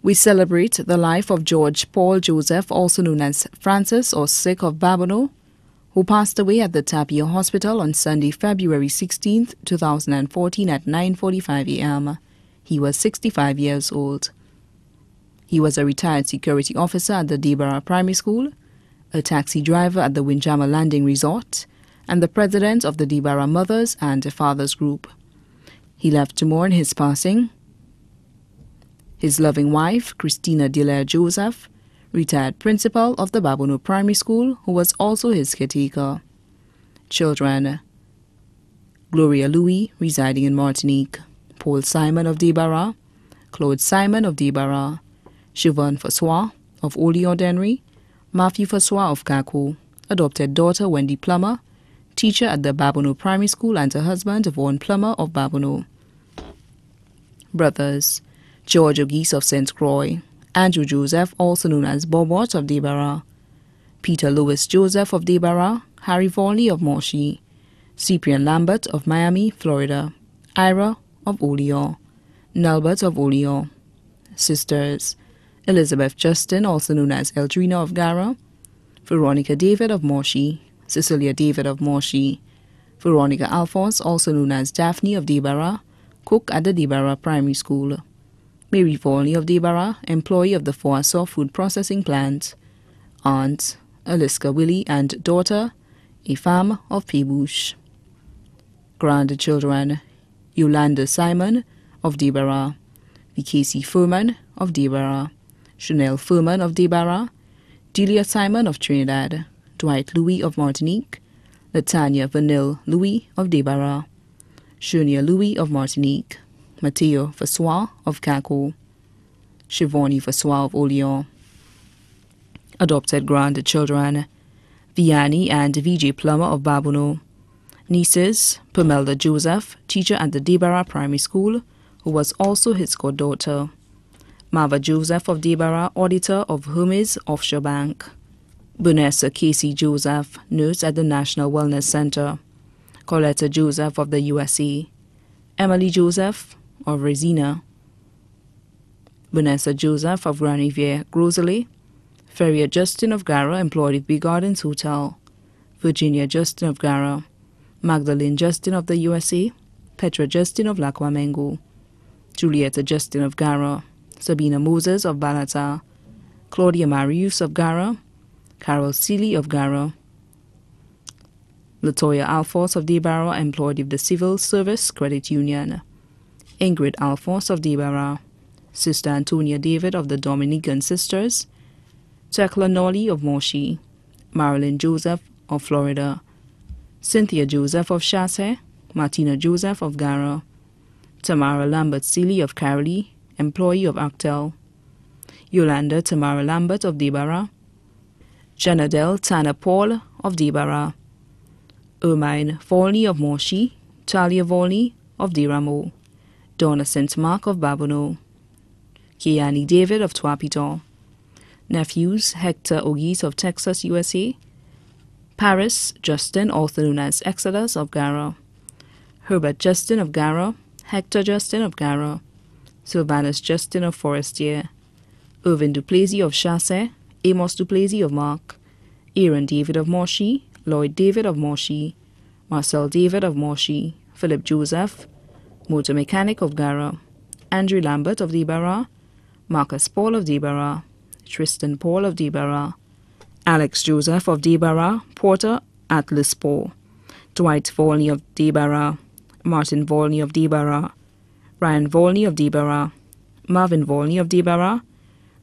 We celebrate the life of George Paul Joseph, also known as Francis or Sick of Babonneau, who passed away at the Tapia Hospital on Sunday, February 16, 2014 at 9:45 a.m. He was 65 years old. He was a retired security officer at the Debarra Primary School, a taxi driver at the Windjammer Landing Resort, and the president of the Debarra Mothers and Fathers Group. He left to mourn his passing his loving wife, Christina Delaire Joseph, retired principal of the Babonneau Primary School, who was also his caretaker. Children: Gloria Louis, residing in Martinique; Paul Simon of Debarra; Claude Simon of Debarra; Siobhan Fassois of Oli-Ordinary; Matthew Fassois of Kako; adopted daughter Wendy Plummer, teacher at the Babonneau Primary School, and her husband Vaughan Plummer of Babonneau. Brothers: George Auguste of St. Croix; Andrew Joseph, also known as Bobot of Debarra; Peter Louis Joseph of Debarra; Harry Volney of Moshi; Cyprian Lambert of Miami, Florida; Ira of Olio; Nelbert of Olio. Sisters: Elizabeth Justin, also known as Eldrina of Gara; Veronica David of Moshi; Cecilia David of Moshi; Veronica Alphonse, also known as Daphne of Debarra, cook at the Debarra Primary School; Mary Volney of Debarra, employee of the Foasaw Food Processing Plant; Aunt Aliska Willie and daughter, a femme of Pebouche. Grandchildren: Yolanda Simon of Debarra; Casey Furman of Debarra; Chanel Furman of Debarra; Delia Simon of Trinidad; Dwight Louis of Martinique; Latanya Vanille Louis of Debarra; Shunia Louis of Martinique; Mateo Fassois of Kako; Shivani Fassois of Olio. Adopted grandchildren: Vianney and Vijay Plummer of Babonneau. Nieces: Pamelda Joseph, teacher at the Debarra Primary School, who was also his goddaughter; Mava Joseph of Debarra, auditor of Hermes Offshore Bank; Vanessa Casey Joseph, nurse at the National Wellness Center; Coletta Joseph of the USA; Emily Joseph of Resina; Vanessa Joseph of Grand Riviere, Groselet; Ferrier Justin of Gara, employed at Big Gardens Hotel; Virginia Justin of Gara; Magdalene Justin of the USA; Petra Justin of Lac-Wamengo; Julietta Justin of Gara; Sabina Moses of Balata; Claudia Marius of Gara; Carol Seeley of Gara; Latoya Alphonse of Debarra, employed with the Civil Service Credit Union; Ingrid Alphonse of Debarra; Sister Antonia David of the Dominican Sisters; Tekla Nolly of Moshi; Marilyn Joseph of Florida; Cynthia Joseph of Chasse; Martina Joseph of Gara; Tamara Lambert Seeley of Carolee, employee of Actel; Yolanda Tamara Lambert of Debarra; Janadel Tanner Paul of Debarra; Ermine Volney of Moshi; Talia Volney of Diramo; Donna St. Mark of Babonneau; Kiani David of Tuapiton. Nephews: Hector Auguste of Texas, USA; Paris Justin, also known as Exodus of Gara; Herbert Justin of Gara; Hector Justin of Gara; Sylvanus Justin of Forestier; Irvin Duplessis of Chasse; Amos Duplessis of Mark; Aaron David of Moshi; Lloyd David of Moshi; Marcel David of Moshi; Philip Joseph, motor mechanic of Gara; Andrew Lambert of Debarra; Marcus Paul of Debarra; Tristan Paul of Debarra; Alex Joseph of Debarra, porter at Lispo; Dwight Volney of Debarra; Martin Volney of Debarra; Ryan Volney of Debarra; Marvin Volney of Debarra;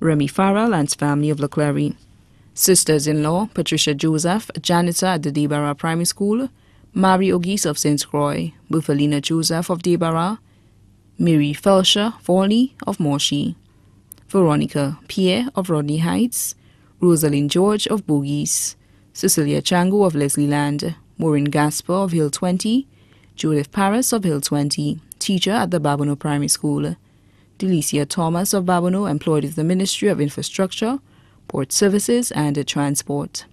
Remy Farrell and family of Leclerc. Sisters-in-law: Patricia Joseph, janitor at the Debarra Primary School; Mary Auguste of St. Croix; Bufalina Joseph of Debarra; Mary Felsher Volney of Moshi; Veronica Pierre of Rodney Heights; Rosalind George of Bogies; Cecilia Chango of Leslie Land; Maureen Gasper of Hill 20; Judith Paris of Hill 20, teacher at the Babonneau Primary School; Delicia Thomas of Babonneau, employed with the Ministry of Infrastructure, Port Services and Transport.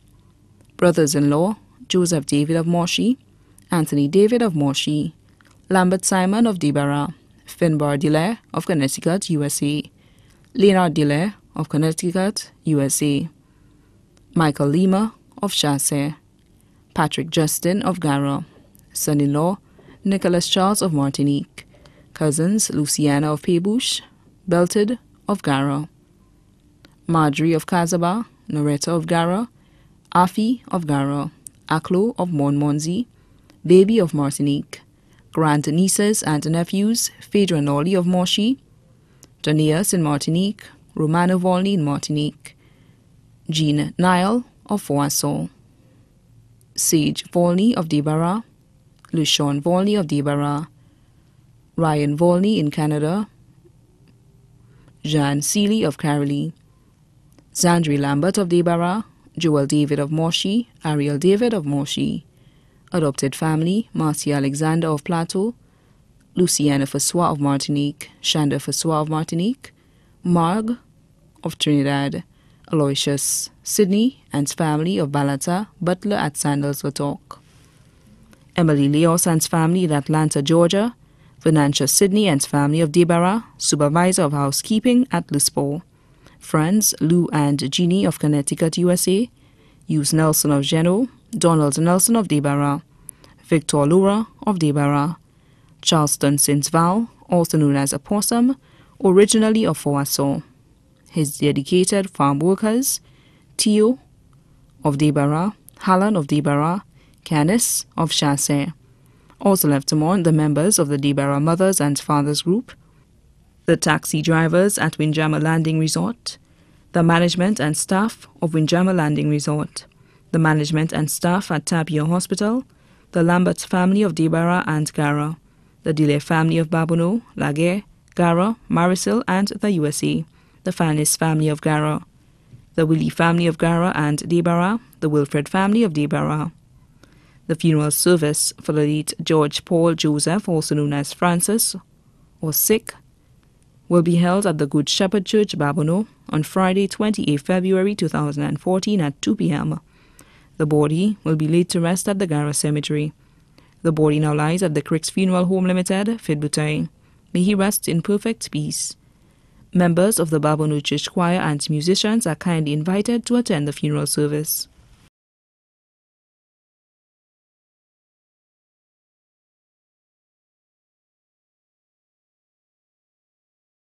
Brothers-in-law: Joseph David of Moshi; Anthony David of Moshi; Lambert Simon of Debarra; Finbar Delaire of Connecticut, USA; Leonard Diller of Connecticut, USA. Michael Lima of Chassé. Patrick Justin of Gara. Son-in-law, Nicholas Charles of Martinique. Cousins, Luciana of Pébouche, Belted of Gara. Marjorie of Casaba, Noretta of Gara, Afi of Gara, Aklo of Monmonzi, Baby of Martinique, grand-nieces and nephews, Phaedra Nolly of Moshi, Janias in Martinique, Romano Volney in Martinique, Jean Nile of Foisson, Sage Volney of Debarra, Lucian Volney of Debarra, Ryan Volney in Canada, Jean Seeley of Carolee, Zandri Lambert of Debarra, Joel David of Moshi, Ariel David of Moshi. Adopted family, Marcia Alexander of Plateau, Luciana Fassois of Martinique, Shanda Fassois of Martinique, Marg of Trinidad, Aloysius Sidney and family of Balata, butler at Sandals Latalk. Emily Leos and family in Atlanta, Georgia, Venancia Sidney and family of Debarra, supervisor of housekeeping at Lispo. Friends, Lou and Jeannie of Connecticut, USA, Hughes Nelson of Geno, Donald Nelson of Debarra, Victor Lura of Debarra, Charleston St. Val, also known as Opossum, originally of Foisson. His dedicated farm workers, Tio of Debarra, Hallan of Debarra, Canis of Chassé. Also left among the members of the Debarra Mothers and Fathers Group, the taxi drivers at Windjammer Landing Resort, the management and staff of Windjammer Landing Resort, the management and staff at Tapia Hospital, the Lambert family of Debarra and Gara, the Dile family of Babono, Laguerre, Gara, Marisil and the USA, the Fanis family of Gara, the Willie family of Gara and Debarra, the Wilfred family of Debarra. The funeral service for the late George Paul Joseph, also known as Francis, or Sick, will be held at the Good Shepherd Church, Babono, on Friday, 28 February 2014 at 2 p.m. The body will be laid to rest at the Gara Cemetery. The body now lies at the Cricks Funeral Home Limited, Fidbutay. May he rest in perfect peace. Members of the Babono Church Choir and musicians are kindly invited to attend the funeral service.